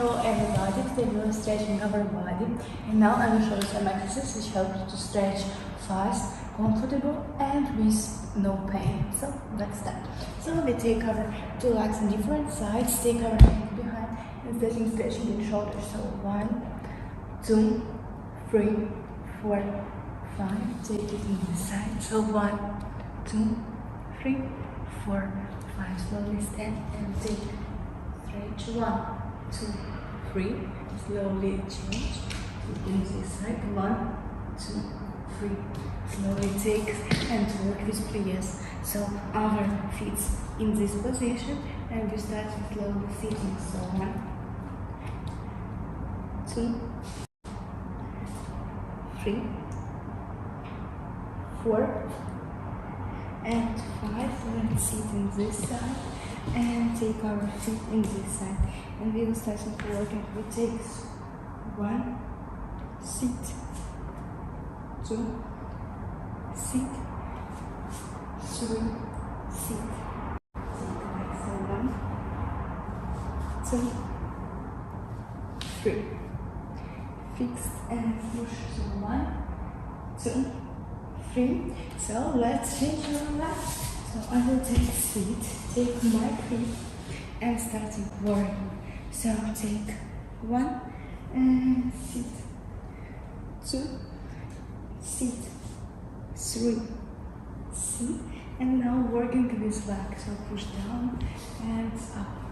Hello everybody, today we are stretching our body, and now I will show you some exercises which help you to stretch fast, comfortable and with no pain. So let's start. So we take our two legs on different sides, take our hands behind and stretching the shoulders. So 1, 2, 3, 4, 5, take it in the side. So 1, 2, 3, 4, 5, slowly stand and take stretch 1, 2, 3, slowly change in this side, 1, 2, 3, slowly take and work with pliés. So our feet in this position and we start with slowly sitting. So 1, 2, 3, 4 and 5. Let's sit in this side and take our feet in this side, and we will start to work and we take 1, sit, 2, sit, 3, sit. So 1, 2, 3. Fix and push. So 1, 2, 3. So let's change our left. So I will take seat, take my feet and starting working. So take 1 and sit, 2, sit, 3, sit, and now working this leg. So push down and up.